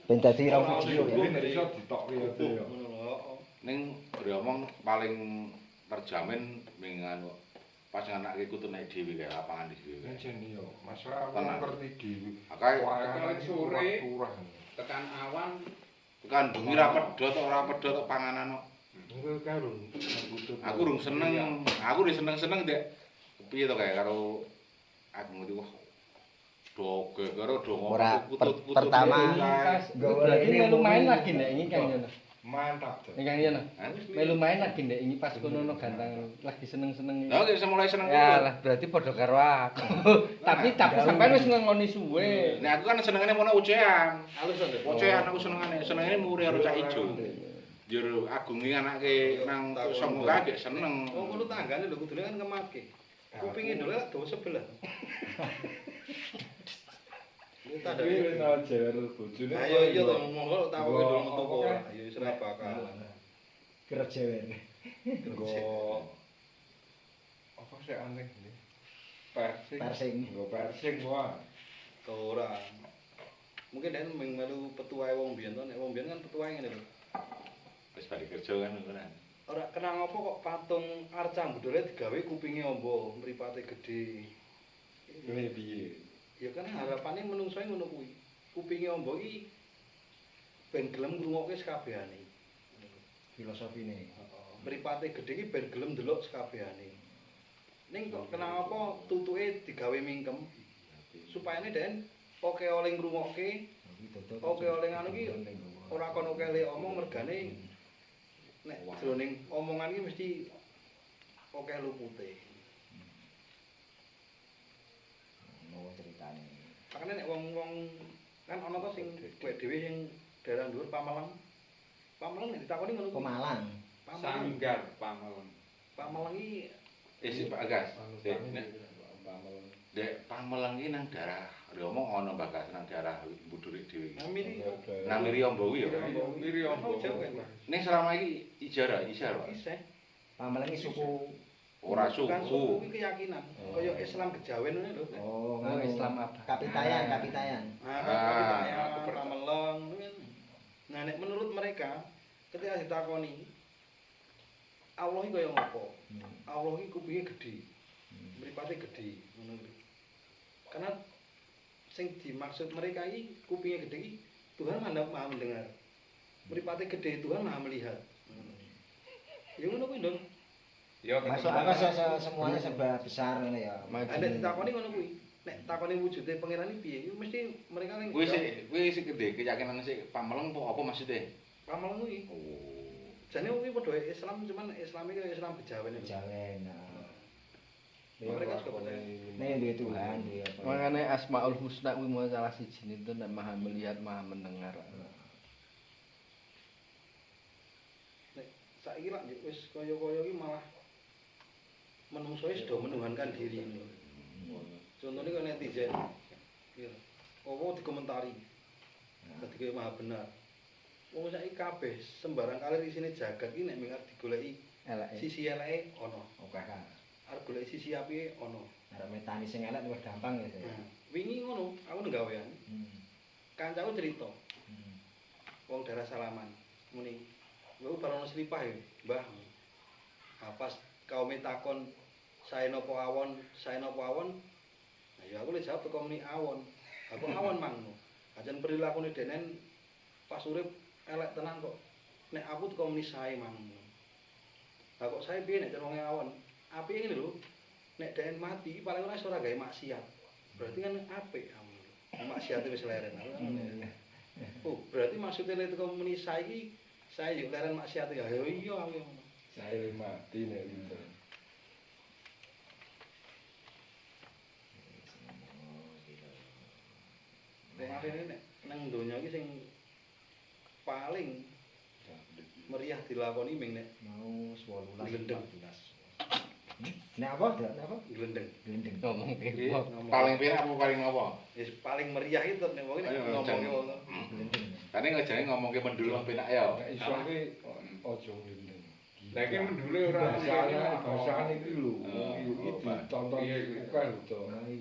Ben dadi rong video ya. Iso ditokke ya. Ngono lho. Ning ngomong paling terjamin minggu pas nganake kutu naik dhewe kae lapangan dhewe. Jen yo, masalah wong ngerti dhewe. Akae sore Tekan awan tekan bengi ra pedhot ora pedhot panganan kok. Engko karung. Aku rung seneng, aku wis seneng-seneng ndek piye to kae karo aku ngerti wah. Doge karo do Ora, kutut-kutut. pertama Berarti melu main lagi ndek iki Kang Yono. Mantap tuh. Kang Yono. Melu main lagi ndek iki pas kono ganteng lagi seneng-seneng. Lah wis mulai seneng Ya kuwi. lah berarti padha karo aku. Tapi sampean wis ngongoni suwe. Nek aku kan senengane mono ucean. halus to. Ucean aku senengane, senengane muri karo cak ijo. Jero Agung iki anake nang Songo kae seneng. Wong kulo tanggane lho kudune kan kemake. Kupinge dhewe lak dawa sebelah. Minta Kuwi dari. ngajar bojone. Ayo iya to monggo tak kowe dulu metu kok. Ayo wis ora bakal. kerja wae. Nggo apa sih aneh iki? Persing. Persing. Nggo persing wae. Ora. Mungkin den melu petuae wong biyen to, nek wong biyen kan petuae ngene lho. Wis balik kerja kan ngono. Ora kenang apa kok patung Arca Budore digawe kupinge amba, mripate gedhe. Ngene piye? Ya kan harapane menungsoe ngono kuwi. Kupinge amba iki ben gelem ngrungokke sekabehane. Filosofine. Mripate gedhe iki ben gelem ndelok sekabehane. Ning kok kenang apa tutuke digawe mingkem supayane den oke oleh ngrungokke, oke oleh anu iki ora kono kele omong mergane nek jroning omongan iki mesti oke lupute. Mau ceritane. Makane nek wong-wong kan ana to sing kowe dhewe sing daerah dhuwur Pamalang. Pamalang nek ditakoni ngono kuwi. Pemalang. Pamalang. Sanggar Pamalang. Pamalang iki Si Pak Gas. Dek Pamelang iki nang daerah ngomong ana bagas nang daerah Budurik dhewe iki. Namiri. Nang Miriambo kuwi ya. Miriambo. Nek Ning selama iki ijarah, Pak. isih Pamalang iki suku Ora bukan suku suku. iki keyakinan. Kaya Islam kejawen ngono lho. Oh, Oh, Islam apa? Kapitayan. Ah, Pamelang. Nah, nek menurut mereka ketika ditakoni Allah iki kaya ngopo? Allah iki kupinge gedhe. Mripate gedhe ngono lho. Karena sing dimaksud mereka iki kupinge gedhe iki Tuhan Maha mendengar. Mripate gedhe Tuhan Maha melihat. Ya ngono kuwi, Ndon. Ya Masuk apa semuanya serba besar ngene ya. Ada ditakoni ngono kuwi. Nek takoni wujude pangeran iki piye? Iku mesti mereka ning Kuwi sik gede keyakinan sik Pamelang apa maksudnya? Pamalang kuwi. Oh. Jane kuwi padha Islam cuman Islame kaya Islam kejawen. Jawen. Mereka juga percaya. Nih duwe Tuhan, duwe apa. Makanya Asmaul Husna kuwi mau salah siji itu nek Maha melihat, Maha mendengar. Nek saiki lak wis kaya-kaya iki malah menungso wis do menuhankan diri ini. Contohnya kaya netizen. Iya. Apa dikomentari. Dadi kaya maha benar. Wong saiki kabeh sembarang kali isine jagat iki nek mengar digoleki Eleke. sisi eleke ana. Oke kan. Arep goleki sisi apike ana. Arep metani sing elek luwih gampang ya. Nah, wingi ngono, aku nang gawean. Kancaku cerita, wong daerah Salaman. Muni, "Lho barono slipah ya, Mbah." Nah, pas kaum takon, "Sae napa awon? Sae napa awon?" Nah, ya aku le jawab teko muni awon. Aku awon mangno. Ajan perilakune denen pas urip elek tenan kok. Nek aku teko muni sae mangno. Lah kok sae piye nek wong awon? Apike ngene lho. Nek denen mati paling ora iso ora gawe maksiat. Berarti kan apik kamu. Maksiate wis leren. Oh, berarti maksudnya nek teko muni saiki saya yo leren maksiate ya. Ya iya aku ngono. saya mati nek pinter. Wong arene nek nang donya iki sing paling meriah dilakoni ming nek Mau 18 Glendeng. 14. Nek apa? Nek apa? glendeng. Glendeng. Ngomong Nggih, kene. ngomong. Paling penak apa paling apa? Wis paling meriah itu nek wong nek Ayo, ngomong jangan. ngono. Glendeng. Karena ngejane ngomongke mendul wong penak ya. Nek iso ki aja ngene. Lah iki mendule ora bahasane iki lho. Oh, Iki oh, ditonton iya, iki kan to.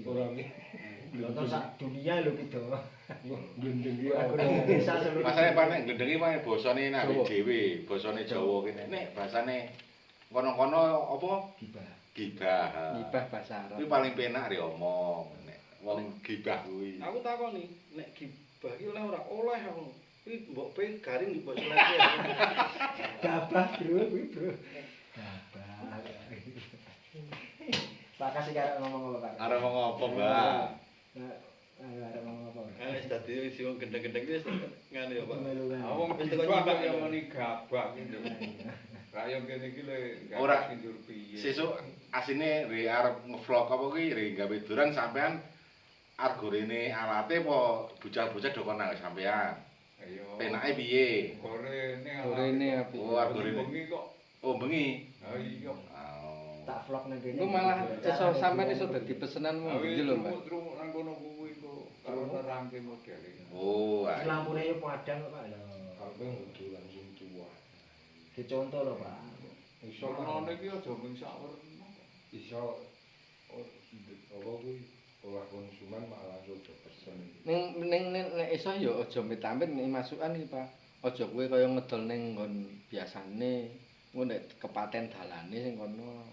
Ora Nonton sak dunia lho gitu. Gendeng Aku desa seluruh. Masane panek glendengi panek basane nabi Jawa. dhewe, basane Jawa kene. Nek basane kono-kono apa? Gibah. Gibah. Gibah bahasa Arab. Kuwi paling penak re omong nek wong gibah kuwi. Aku takoni, nek gibah iki oleh ora? Oleh aku. Kuwi mbok pe garing mbok selesai. Gabah bro, kuwi bro. Gabah. Pak kasih karek ngomong apa Pak? Arep ngomong apa, Mbak? Arep ngomong apa? Wis dadi wis wong gendeng-gendeng wis ngene ya, Pak. Awong Wis teko gibah nyibak kaya ya. meni gabah gitu. Rakyat kene iki le Ora. sindur piye. Sesuk asine re arep ngevlog apa kuwi re gawe duran sampean argorene alate apa bocah-bocah do kono sampean. Ayo. Penake piye? Gorene. Gorene api. Oh, argorene. Bengi kok. Oh, bengi. Ah iya. Oh. Tak vlog nang kene. Iku malah iso sampean iso dadi pesenanmu iki lho, Mbak. Truk nang kono kuwi kok karo nerangke modele. Oh, ayo. Lampune yo padang kok Pak lho. Kabeh kudu langsung tua. Dicontoh lho Pak. Iso ngono iki aja mung sak werna. Iso apa kuwi olah konsumen malah sudah pesen. Ning nek iso ya aja amit-amit nek masukan iki, Pak. Aja kowe kaya ngedol ning nggon biasane. Engko nek kepaten dalane sing kono.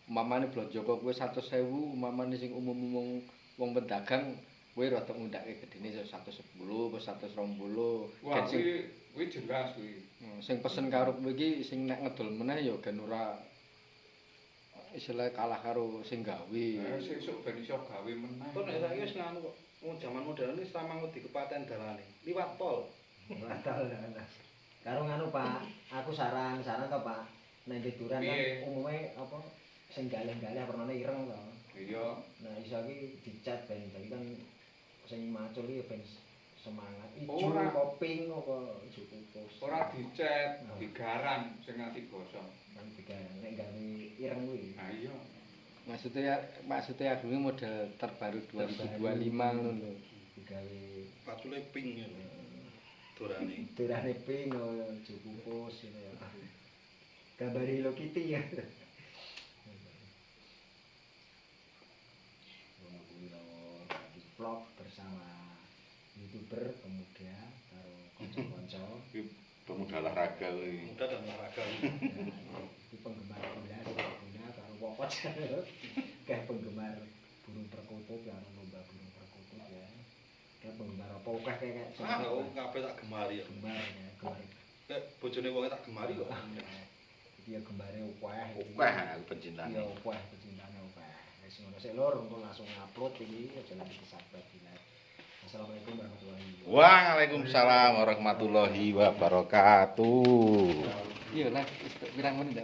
Umpamane blonjo kok kowe 100.000, umpamane sing umum-umum wong pedagang kowe rada ngundake gedene 110 apa 120. Wah, Gen sing kuwi jelas kuwi. sing pesen karo kowe iki sing nek ngedol meneh ya gen ora istilah kalah karo sing gawe. Sesuk ben iso gawe meneh. Kok nek saiki wis nganu kok. Wong jaman modern iki samang wedi kepaten dalane. Liwat tol. Batal. Karo nganu Pak, aku saran to Pak. Nek duran kan Piye? umume apa sing galih-galih pernane ireng to. Iya. Nah, iso iki dicat ben dadi kan sing macul iki ben semangat. Ora. Ijo koping apa ijo pupus. Ora dicet, digarang sing nganti gosong. Kan digarang nek gawe ireng kuwi. Nah iya. Maksudnya aku ini model terbaru 2025 ngono lho. Digawe Pacule pink ya. Dorane. durane ping ijo pupus gitu ya. Gambar Hello Kitty ya. Di vlog bersama YouTuber pemuda karo kanca-kanca. Iki pemuda olahraga kuwi. Muda dan olahraga. Itu penggemar bola karo wokot. Kayak penggemar burung perkutut karo lomba burung perkutut ya. Kayak penggemar apa akeh kayak Ah, oh, kabeh tak gemari ya. gemar ya, gemar. Nek bojone wong tak gemari kok. Dia gembare akeh. Wah, aku pencintane. Iya, akeh pecintane akeh. Wis ngono sik lur engko langsung upload iki aja lagi disabat dilihat. Assalamualaikum warahmatullahi wabarakatuh. Waalaikumsalam warahmatullahi wabarakatuh. Iya lah, pirang menit